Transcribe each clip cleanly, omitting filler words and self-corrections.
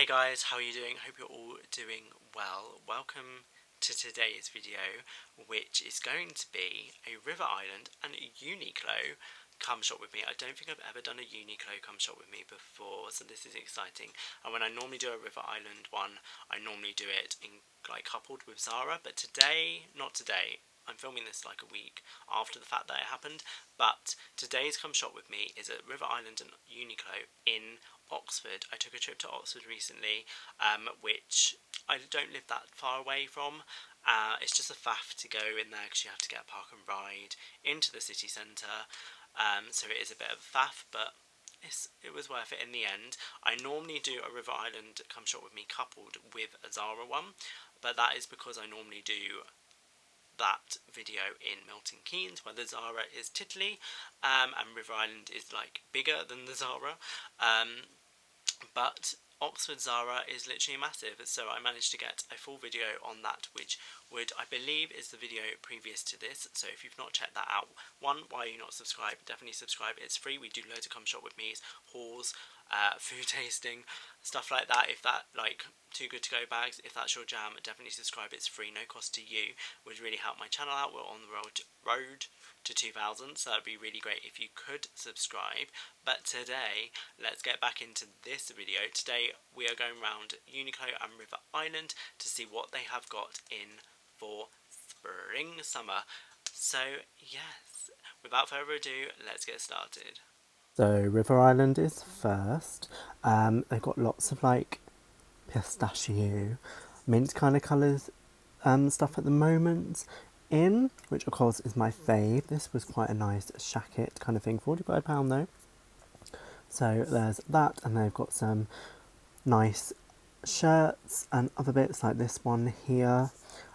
Hey guys, how are you doing? Hope you're all doing well. Welcome to today's video, which is going to be a River Island and a UNIQLO come shop with me. I don't think I've ever done a UNIQLO come shop with me before, so this is exciting. And when I normally do a River Island one, I normally do it in coupled with Zara, but today, not today. I'm filming this like a week after the fact that it happened, but today's come shop with me is at River Island and UNIQLO in Oxford. I took a trip to Oxford recently, which I don't live that far away from. It's just a faff to go in there because you have to get a park and ride into the city centre. So it is a bit of a faff, but it was worth it in the end. I normally do a River Island come shop with me coupled with a Zara one, but that is because I normally do that video in Milton Keynes where the Zara is tiddly, and River Island is like bigger than the Zara. But Oxford Zara is literally massive, so I managed to get a full video on that, which I believe is the video previous to this. So if you've not checked that out, one, why are you not subscribed? Definitely subscribe. It's free. We do loads of come shop with me's, hauls, food tasting, stuff like that. If that too good to go bags, if that's your jam, definitely subscribe. It's free, no cost to you. Would really help my channel out. We're on the road to 2,000, so that'd be really great if you could subscribe. But today, let's get back into this video. Today we are going around UNIQLO and River Island to see what they have got in for spring summer. So yes, without further ado, let's get started. So River Island is first. They've got lots of pistachio, mint kind of colours stuff at the moment in, which of course is my fave. This was quite a nice shacket kind of thing, £45 though. So there's that, and they've got some nice shirts and other bits like this one here,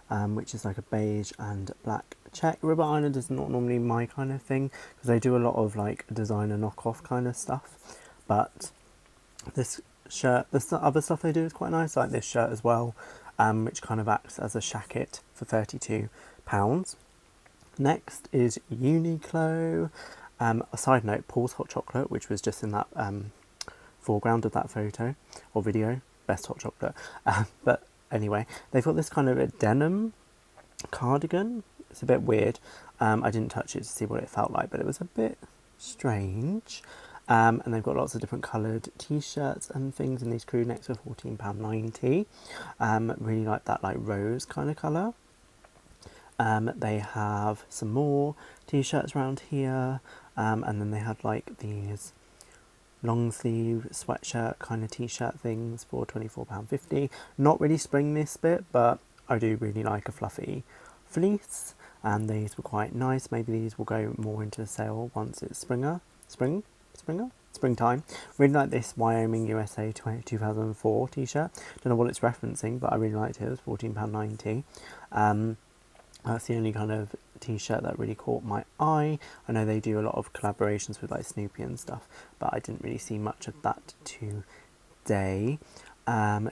which is like a beige and black check. River Island is not normally my kind of thing because they do a lot of designer knockoff kind of stuff, but this shirt, the other stuff they do is quite nice, like this shirt as well, which kind of acts as a shacket for £32. Next is UNIQLO. A side note, Paul's hot chocolate, which was just in that foreground of that photo or video, best hot chocolate. But anyway, they've got this kind of a denim cardigan. It's a bit weird. I didn't touch it to see what it felt like, but it was a bit strange. And they've got lots of different coloured t-shirts and things in these crew necks for £14.90. Really like that rose kind of colour. They have some more t-shirts around here, and then they had these long sleeve sweatshirt kind of t-shirt things for £24.50. Not really spring this bit, but I do really like a fluffy fleece, and these were quite nice. Maybe these will go more into the sale once it's springtime. Really like this Wyoming USA 2004 t-shirt. Don't know what it's referencing, but I really liked it. It was £14.90. That's the only kind of t-shirt that really caught my eye. I know they do a lot of collaborations with Snoopy and stuff, but I didn't really see much of that today.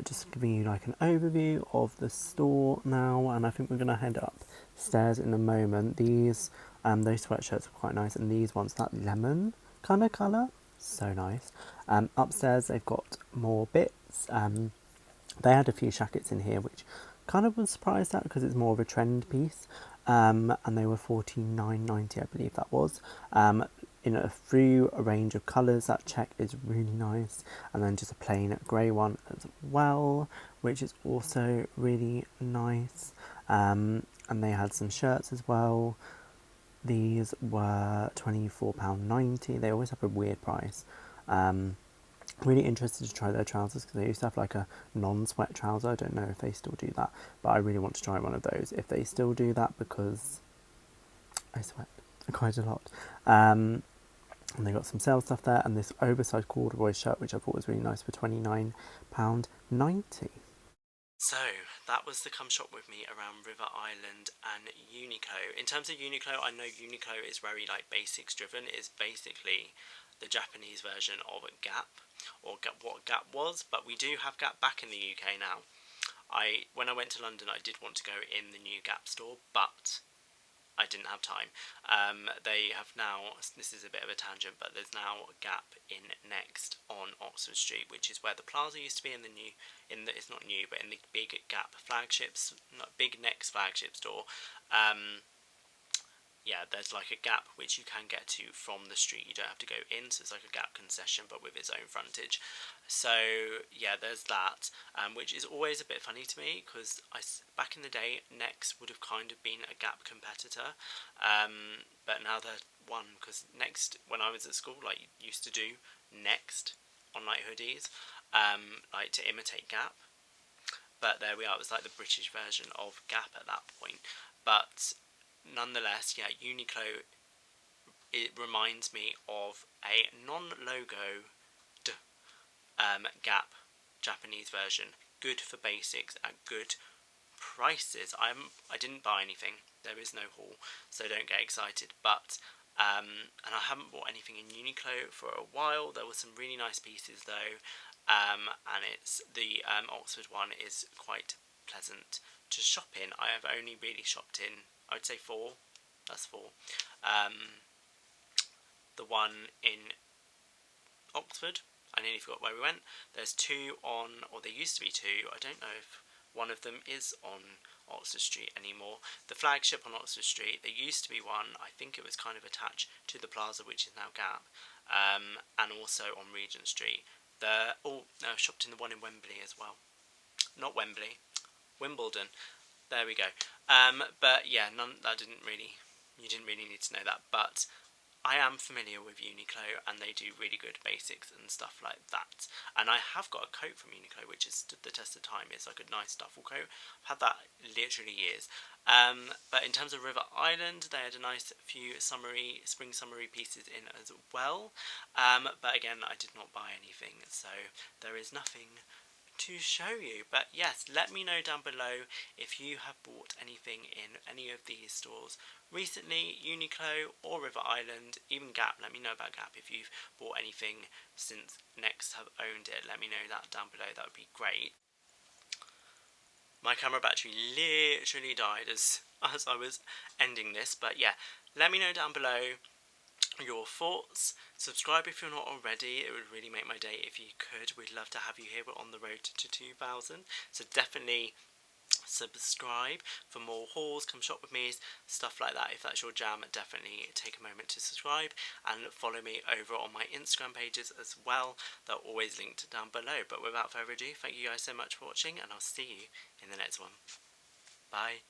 Just giving you an overview of the store now, and I think we're going to head upstairs in a moment. These those sweatshirts are quite nice, and these ones, that lemon kind of colour, so nice. Upstairs they've got more bits. They had a few shackets in here which kind of was surprised at because it's more of a trend piece, and they were £49.90, I believe that was, in a through a range of colours. That check is really nice, and then just a plain grey one as well, which is also really nice. And they had some shirts as well. These were £24.90. They always have a weird price. Really interested to try their trousers because they used to have a non-sweat trouser. I don't know if they still do that, but I really want to try one of those if they still do that, because I sweat quite a lot. And they got some sale stuff there, and this oversized corduroy shirt which I thought was really nice for £29.90. So that was the come shop with me around River Island and UNIQLO. In terms of UNIQLO, I know UNIQLO is very basics driven. It's basically the Japanese version of Gap, or what Gap was, but we do have Gap back in the UK now. When I went to London, I did want to go in the new Gap store, but I didn't have time. They have now, this is a bit of a tangent, but there's now a Gap in Next on Oxford Street, which is where the Plaza used to be it's not new, but in the big Gap flagships, not big Next flagship store. Yeah, there's like a Gap which you can get to from the street. You don't have to go in, so it's like a Gap concession but with its own frontage. So yeah, there's that, which is always a bit funny to me because back in the day, Next would have kind of been a Gap competitor, but now they're one because Next, when I was at school, like used to do Next on like hoodies, like to imitate Gap. But there we are. It was like the British version of Gap at that point. But nonetheless, yeah, Uniqlo, it reminds me of a non-logo Gap Japanese version. Good for basics at good prices. I didn't buy anything. There is no haul, so don't get excited. But and I haven't bought anything in Uniqlo for a while. There were some really nice pieces though, and it's the Oxford one is quite pleasant to shop in. I have only really shopped in, I would say four. That's four. The one in Oxford, I nearly forgot where we went. There's two on, or there used to be two. I don't know if one of them is on Oxford Street anymore. The flagship on Oxford Street, there used to be one. I think it was kind of attached to the plaza, which is now Gap, and also on Regent Street. No, I shopped in the one in Wembley as well. Not Wembley, Wimbledon. There we go. But yeah, that didn't really. You didn't really need to know that, but I am familiar with Uniqlo and they do really good basics and stuff like that. And I have got a coat from Uniqlo which has stood the test of time. It's like a nice duffel coat. I've had that literally years. But in terms of River Island, they had a nice few spring summery pieces in as well. But again, I did not buy anything, so there is nothing to show you. But yes, let me know down below if you have bought anything in any of these stores recently, Uniqlo or River Island, even Gap. Let me know about Gap if you've bought anything since Next have owned it. Let me know that down below. That would be great. My camera battery literally died as I was ending this, but yeah, let me know down below your thoughts. Subscribe if you're not already. It would really make my day if you could. We'd love to have you here. We're on the road to 2,000, so definitely subscribe for more hauls, come shop with me, stuff like that. If that's your jam, definitely take a moment to subscribe and follow me over on my Instagram pages as well. They're always linked down below. But without further ado, thank you guys so much for watching and I'll see you in the next one. Bye.